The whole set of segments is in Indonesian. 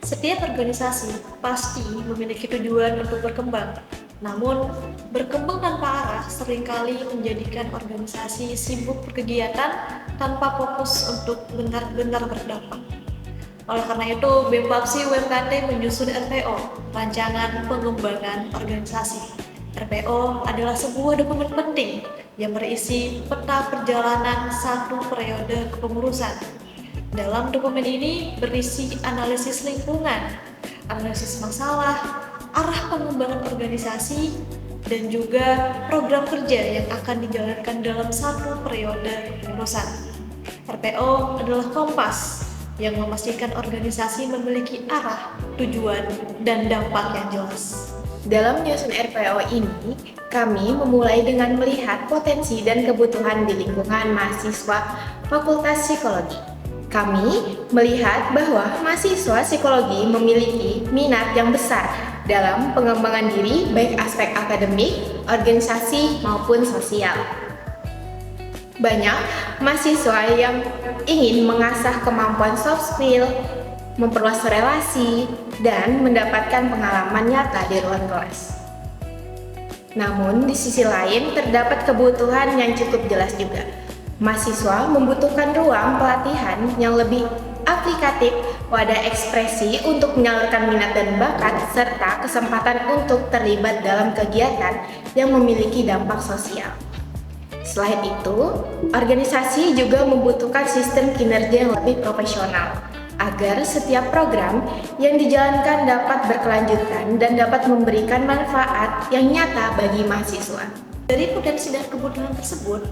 Setiap organisasi pasti memiliki tujuan untuk berkembang. Namun, berkembang tanpa arah seringkali menjadikan organisasi sibuk berkegiatan tanpa fokus untuk benar-benar berdampak. Oleh karena itu, BEM-FAPSI UMKT menyusun RPO, Rancangan Pengembangan Organisasi. RPO adalah sebuah dokumen penting yang berisi peta perjalanan satu periode kepengurusan. Dalam dokumen ini berisi analisis lingkungan, analisis masalah, arah pengembangan organisasi, dan juga program kerja yang akan dijalankan dalam satu periode kepengurusan. RPO adalah kompas yang memastikan organisasi memiliki arah, tujuan, dan dampak yang jelas. Dalam menyusun RPO ini, kami memulai dengan melihat potensi dan kebutuhan di lingkungan mahasiswa Fakultas Psikologi. Kami melihat bahwa mahasiswa psikologi memiliki minat yang besar dalam pengembangan diri baik aspek akademik, organisasi, maupun sosial. Banyak mahasiswa yang ingin mengasah kemampuan soft skill, memperluas relasi, dan mendapatkan pengalaman nyata di ruang kelas. Namun, di sisi lain terdapat kebutuhan yang cukup jelas juga. Mahasiswa membutuhkan ruang pelatihan yang lebih aplikatif, wadah ekspresi untuk menyalurkan minat dan bakat, serta kesempatan untuk terlibat dalam kegiatan yang memiliki dampak sosial. Selain itu, organisasi juga membutuhkan sistem kinerja yang lebih profesional agar setiap program yang dijalankan dapat berkelanjutan dan dapat memberikan manfaat yang nyata bagi mahasiswa. Dari potensi dan kebutuhan tersebut,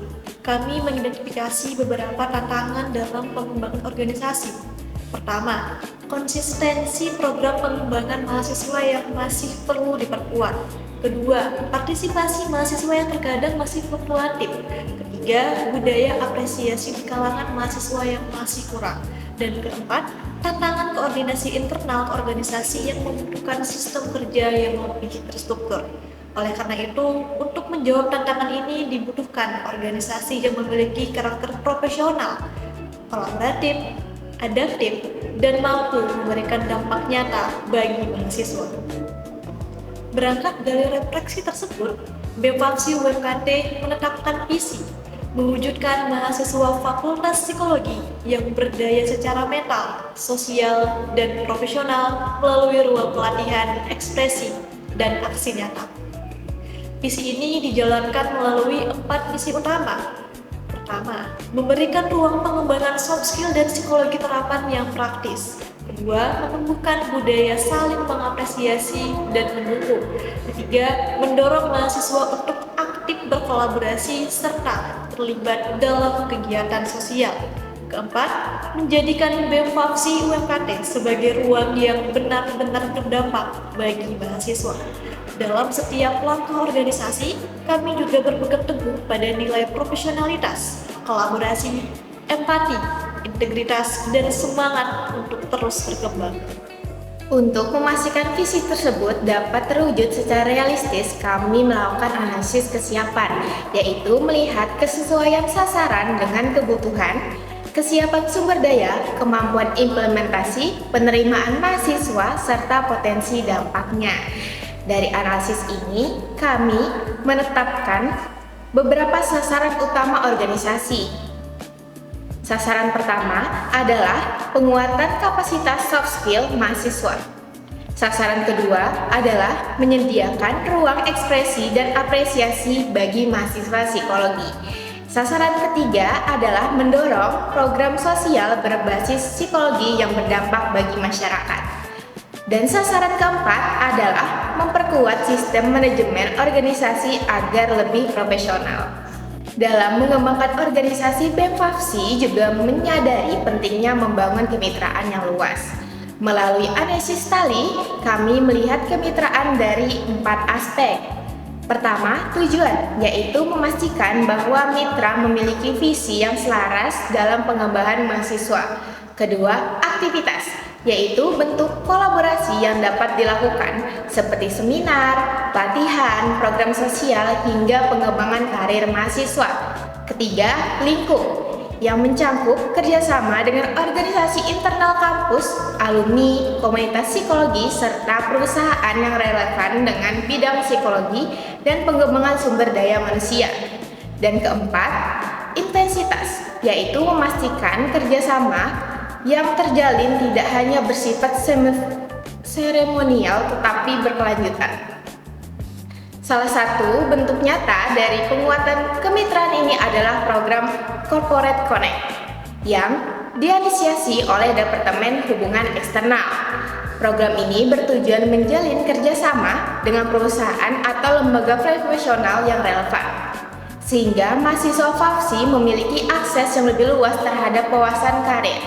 kami mengidentifikasi beberapa tantangan dalam pengembangan organisasi. Pertama, konsistensi program pengembangan mahasiswa yang masih perlu diperkuat. Kedua, partisipasi mahasiswa yang terkadang masih fluktuatif. Ketiga, budaya apresiasi di kalangan mahasiswa yang masih kurang. Dan keempat, tantangan koordinasi internal organisasi yang membutuhkan sistem kerja yang lebih terstruktur. Oleh karena itu, untuk menjawab tantangan ini dibutuhkan organisasi yang memiliki karakter profesional, kolaboratif, adaptif, dan mampu memberikan dampak nyata bagi mahasiswa. Berangkat dari refleksi tersebut, BEM-FAPSI UMKT menetapkan visi mewujudkan mahasiswa Fakultas Psikologi yang berdaya secara mental, sosial, dan profesional melalui ruang pelatihan, ekspresi, dan aksi nyata. Visi ini dijalankan melalui 4 misi utama. Pertama, memberikan ruang pengembangan soft skill dan psikologi terapan yang praktis. Kedua, menumbuhkan budaya saling mengapresiasi dan mendukung. Ketiga, mendorong mahasiswa untuk aktif berkolaborasi serta terlibat dalam kegiatan sosial. Keempat, menjadikan BEM-FAPSI UMKT sebagai ruang yang benar-benar berdampak bagi mahasiswa. Dalam setiap langkah organisasi, kami juga berpegang teguh pada nilai profesionalitas, kolaborasi, empati, integritas, dan semangat untuk terus berkembang. Untuk memastikan visi tersebut dapat terwujud secara realistis, kami melakukan analisis kesiapan, yaitu melihat kesesuaian sasaran dengan kebutuhan, kesiapan sumber daya, kemampuan implementasi, penerimaan mahasiswa, serta potensi dampaknya. Dari analisis ini, kami menetapkan beberapa sasaran utama organisasi. Sasaran pertama adalah penguatan kapasitas soft skill mahasiswa. Sasaran kedua adalah menyediakan ruang ekspresi dan apresiasi bagi mahasiswa psikologi. Sasaran ketiga adalah mendorong program sosial berbasis psikologi yang berdampak bagi masyarakat. Dan sasaran keempat adalah memperkuat sistem manajemen organisasi agar lebih profesional. Dalam mengembangkan organisasi, BEM-FAPSI juga menyadari pentingnya membangun kemitraan yang luas. Melalui analisis tali, kami melihat kemitraan dari 4 aspek. Pertama, tujuan, yaitu memastikan bahwa mitra memiliki visi yang selaras dalam pengembangan mahasiswa. Kedua, aktivitas, yaitu bentuk kolaborasi yang dapat dilakukan seperti seminar, pelatihan, program sosial, hingga pengembangan karir mahasiswa. Ketiga, lingkup, yang mencangkup kerjasama dengan organisasi internal kampus, alumni, komunitas psikologi, serta perusahaan yang relevan dengan bidang psikologi dan pengembangan sumber daya manusia. Dan keempat, intensitas, yaitu memastikan kerjasama yang terjalin tidak hanya bersifat seremonial tetapi berkelanjutan. Salah satu bentuk nyata dari penguatan kemitraan ini adalah program Corporate Connect yang diinisiasi oleh Departemen Hubungan Eksternal. Program ini bertujuan menjalin kerjasama dengan perusahaan atau lembaga profesional yang relevan, sehingga mahasiswa FAPSI memiliki akses yang lebih luas terhadap wawasan karir,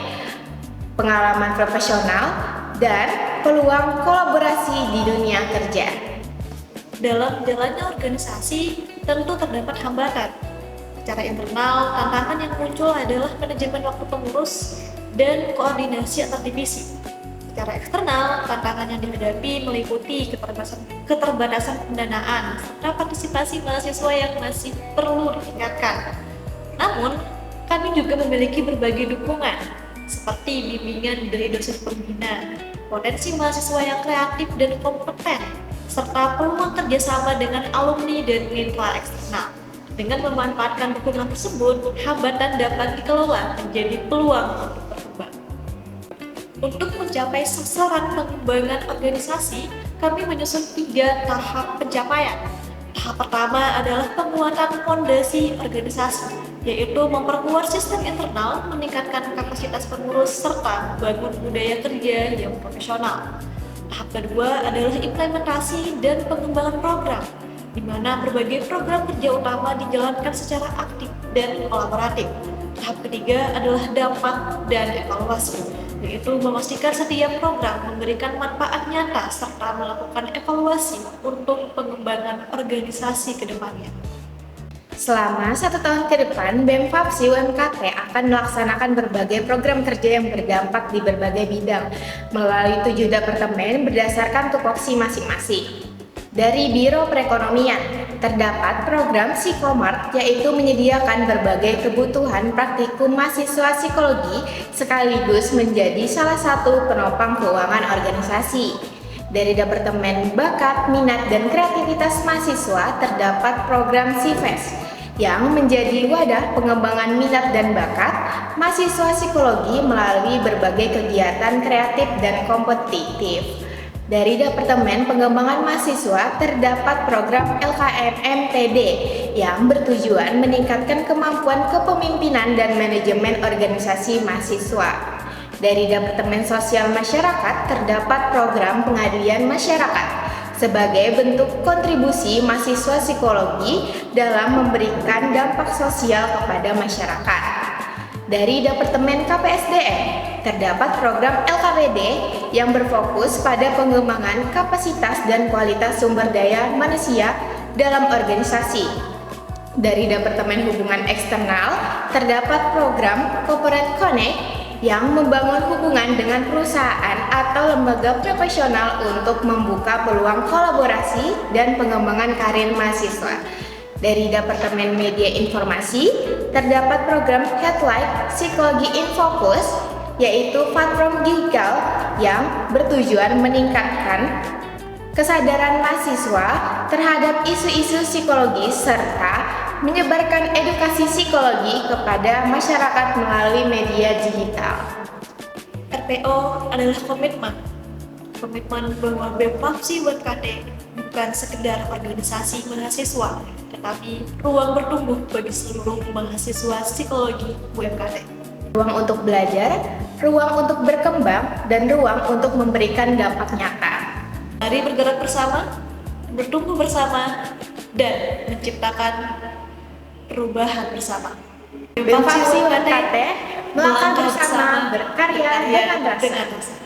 pengalaman profesional, dan peluang kolaborasi di dunia kerja. Dalam jalannya organisasi, tentu terdapat hambatan. Secara internal, tantangan yang muncul adalah manajemen waktu pengurus dan koordinasi antar divisi. Secara eksternal, tantangan yang dihadapi meliputi keterbatasan pendanaan serta partisipasi mahasiswa yang masih perlu ditingkatkan. Namun, kami juga memiliki berbagai dukungan, seperti bimbingan dari dosen pembina, potensi mahasiswa yang kreatif dan kompeten, serta peluang kerjasama dengan alumni dan mitra eksternal. Dengan memanfaatkan dukungan tersebut, hambatan dapat dikelola menjadi peluang untuk berkembang. Untuk mencapai sasaran pengembangan organisasi, kami menyusun 3 tahap pencapaian. Tahap pertama adalah penguatan fondasi organisasi, yaitu memperkuat sistem internal, meningkatkan kapasitas pengurus, serta membangun budaya kerja yang profesional. Tahap kedua adalah implementasi dan pengembangan program, di mana berbagai program kerja utama dijalankan secara aktif dan kolaboratif. Tahap ketiga adalah dampak dan evaluasi, yaitu memastikan setiap program memberikan manfaat nyata serta melakukan evaluasi untuk pengembangan organisasi ke depannya. Selama 1 tahun ke depan, BEM FAPSI UMKT akan melaksanakan berbagai program kerja yang berdampak di berbagai bidang melalui 7 departemen berdasarkan tupoksi masing-masing. Dari Biro Perekonomian, terdapat program Psikomart, yaitu menyediakan berbagai kebutuhan praktikum mahasiswa psikologi sekaligus menjadi salah satu penopang keuangan organisasi. Dari Departemen Bakat, Minat, dan Kreativitas Mahasiswa terdapat program SIFES yang menjadi wadah pengembangan minat dan bakat mahasiswa psikologi melalui berbagai kegiatan kreatif dan kompetitif. Dari Departemen Pengembangan Mahasiswa terdapat program LKM MTD yang bertujuan meningkatkan kemampuan kepemimpinan dan manajemen organisasi mahasiswa. Dari Departemen Sosial Masyarakat terdapat program pengabdian masyarakat sebagai bentuk kontribusi mahasiswa psikologi dalam memberikan dampak sosial kepada masyarakat. Dari Departemen KPSDM terdapat program LKPD yang berfokus pada pengembangan kapasitas dan kualitas sumber daya manusia dalam organisasi. Dari Departemen Hubungan Eksternal terdapat program Corporate Connect yang membangun hubungan dengan perusahaan atau lembaga profesional untuk membuka peluang kolaborasi dan pengembangan karir mahasiswa. Dari Departemen Media Informasi terdapat program Headlight Psikologi in Focus, yaitu platform digital yang bertujuan meningkatkan kesadaran mahasiswa terhadap isu-isu psikologis serta menyebarkan edukasi psikologi kepada masyarakat melalui media digital. RPO adalah komitmen bahwa BEM FAPSI UMKT bukan sekedar organisasi mahasiswa, tetapi ruang bertumbuh bagi seluruh mahasiswa psikologi UMKT. Ruang untuk belajar, ruang untuk berkembang, dan ruang untuk memberikan dampak nyata. Mari bergerak bersama, bertumbuh bersama, dan menciptakan perubahan bersama. BEM FAPSI UMKT melangkah bersama, berkarya dengan rasa.